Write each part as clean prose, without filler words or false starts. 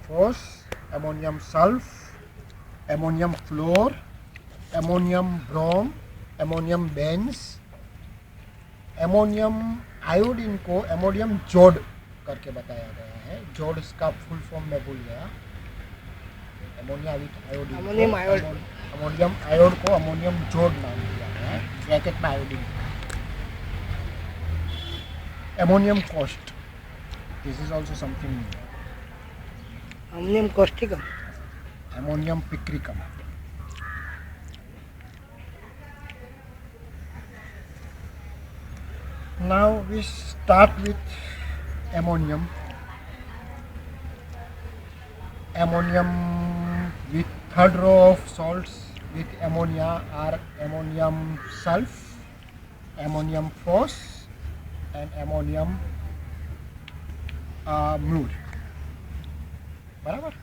phos, ammonium sulf, ammonium fluor, ammonium ब्रोम, ammonium बेंस, ammonium iodine को ammonium जोड करके बताया गया है। जोड इसका फुल फॉर्म मैं भूल गया। Ammonia with iodine, ammonium iod को अमोनियम जोड नाम दिया गया है, ब्रैकेट में iodine. Ammonium caust, this is also something new. Ammonium causticum, ammonium picricum. Now we start with ammonium. Ammonium with third row of salts with ammonia are ammonium sulf, ammonium phos, and ammonium mur. बराबर।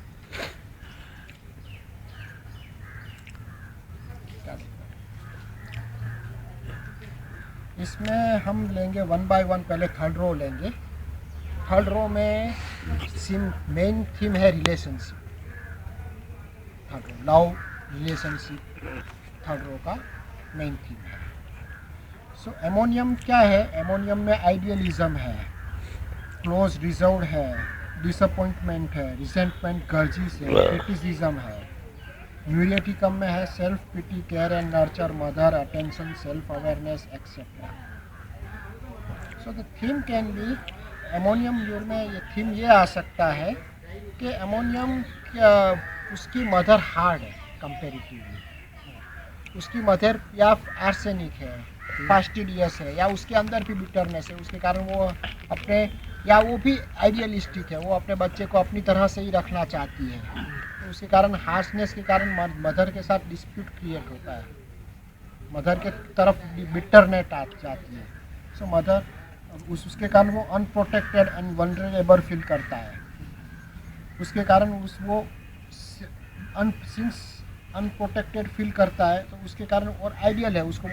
इसमें हम लेंगे one by one. पहले third row लेंगे। Third row में main theme है relationship. Third row love relationship third row का main theme है। सो एमोनियम क्या है? एमोनियम में आइडियलिज्म है, क्लोज रिजर्व्ड है, डिसअपॉइंटमेंट है, रिसेंटमेंट, गर्जिस है, क्रिटिसिज्म है। म्यूरियटिकम में है self pity, care and nurture, mother, attention, self awareness etcetera. So the theme can be ammonium mur में ये थीम ये आ सकता है कि एमोनियम उसकी मदर हार्ड है कंपेरेटिवली, उसकी मदर या आर्सेनिक है, फास्टिडियस है, या उसके अंदर भी बिटरनेस है, उसके कारण वो अपने, या वो भी आइडियलिस्टिक है, वो अपने बच्चे को अपनी तरह से ही रखना चाहती है, तो उसके कारण हार्शनेस के कारण मदर के साथ डिस्प्यूट क्रिएट होता है, मदर के तरफ बिटरनेस आ जाती है। सो मदर उसके कारण वो अनप्रोटेक्टेड एंड वल्नरेबल फील करता है, उसके कारण वो सिंस अनप्रोटेक्टेड फील करता है, तो उसके कारण और आइडियल है, उसको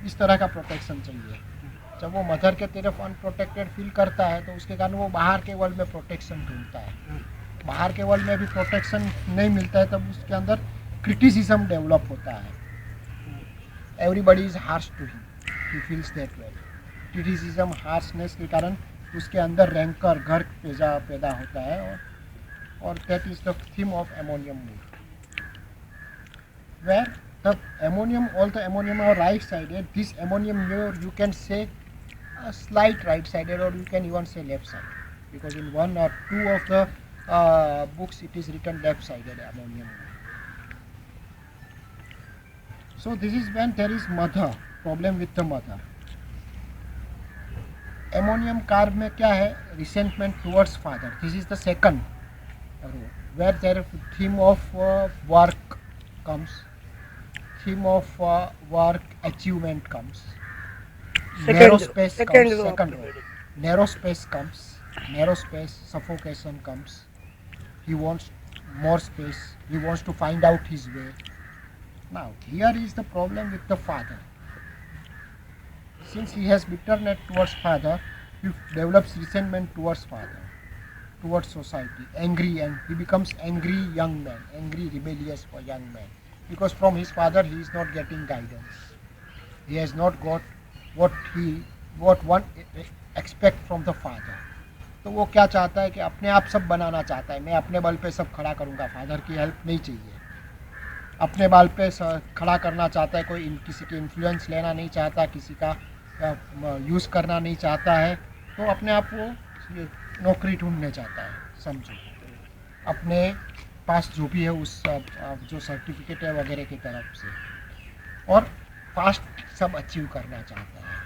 इस तरह का प्रोटेक्शन चाहिए। जब वो मदर के तरफ अनप्रोटेक्टेड फील करता है तो उसके कारण वो बाहर के वर्ल्ड में प्रोटेक्शन ढूंढता है, बाहर के वर्ल्ड में भी प्रोटेक्शन नहीं मिलता है, तब उसके अंदर क्रिटिसिज्म डेवलप होता है। Everybody is harsh to him, he feels that way. Criticism, harshness के कारण उसके अंदर रैंकर, घर पैदा होता है, और that is the theme of ammonium mood, where the ammonium, all the ammonium are right sided. This ammonium mirror you can say a slight right sided, or you can even say left sided, because in one or two of the books it is written left sided ammonium mirror. So this is when there is mother problem with the mother. Ammonium carb में क्या है? Resentment towards father. This is the second row, where there theme of work comes, theme of work achievement comes, narrow space comes, second row, narrow space comes, narrow space suffocation comes, he wants more space, he wants to find out his way. Now here is the problem with the father. Since he has bitterness towards father, he develops resentment towards father, towards society, angry, and he becomes angry young man, angry rebellious for young man, because from his father he is not getting guidance, he has not got what one expect from the father. तो वो क्या चाहता है कि अपने आप सब बनाना चाहता है, मैं अपने बल पे सब खड़ा करूँगा, फादर की हेल्प नहीं चाहिए, अपने बल पे खड़ा करना चाहता है, कोई किसी की इन्फ्लुएंस लेना नहीं चाहता, किसी का यूज़ करना नहीं चाहता है, तो अपने आप वो नौकरी ढूंढने चाहता है, समझो, अपने पास जो भी है उस जो सर्टिफिकेट है वगैरह की तरफ से, और फास्ट सब अचीव करना चाहता है,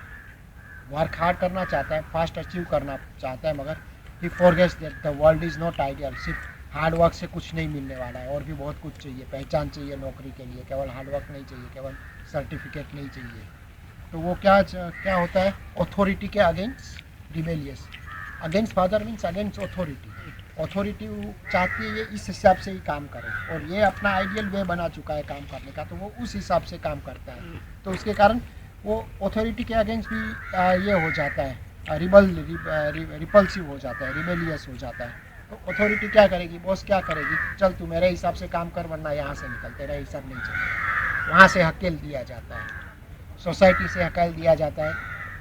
वर्क हार्ड करना चाहता है, फास्ट अचीव करना चाहता है, मगर he forgets that the world is not ideal, सिर्फ हार्ड वर्क से कुछ नहीं मिलने वाला है, और भी बहुत कुछ चाहिए, पहचान चाहिए नौकरी के लिए, केवल हार्ड वर्क नहीं चाहिए, केवल सर्टिफिकेट नहीं चाहिए। तो वो क्या होता है? अथॉरिटी के against rebellious, against father means against authority, authority चाहती है ये इस हिसाब से ही काम करे, और ये अपना आइडियल वे बना चुका है काम करने का, तो वो उस हिसाब से काम करता है, तो उसके कारण वो अथॉरिटी के अगेंस्ट भी ये हो जाता है, रिपल्सिव हो जाता है, रिबेलियस हो जाता है, तो अथॉरिटी क्या करेगी, बॉस क्या करेगी, चल तू मेरे हिसाब से काम कर वरना यहाँ से निकल, तेरा हिसाब नहीं चलेगा। वहाँ से हकेल दिया जाता है, सोसाइटी से हकेल दिया जाता है।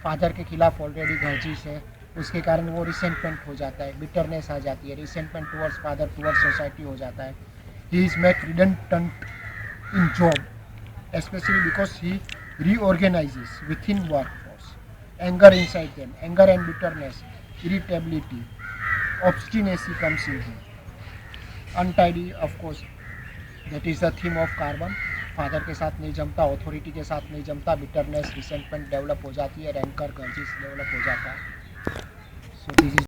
फादर के खिलाफ ऑलरेडी गर्जिश है, उसके कारण वो रिसेंटमेंट हो जाता है, बिटरनेस आ जाती है, resentment towards father towards society हो जाता है। He is make redundant in job, especially because he reorganizes within workforce. Anger inside them, anger and bitterness, irritability, obstinacy comes in him. Untidy, of course, that is the theme of carbon. Father के साथ नहीं जमता, authority के साथ नहीं जमता, bitterness, resentment develop हो जाती है, रैंकर, गर्जिश डेवलप हो जाता है। So this is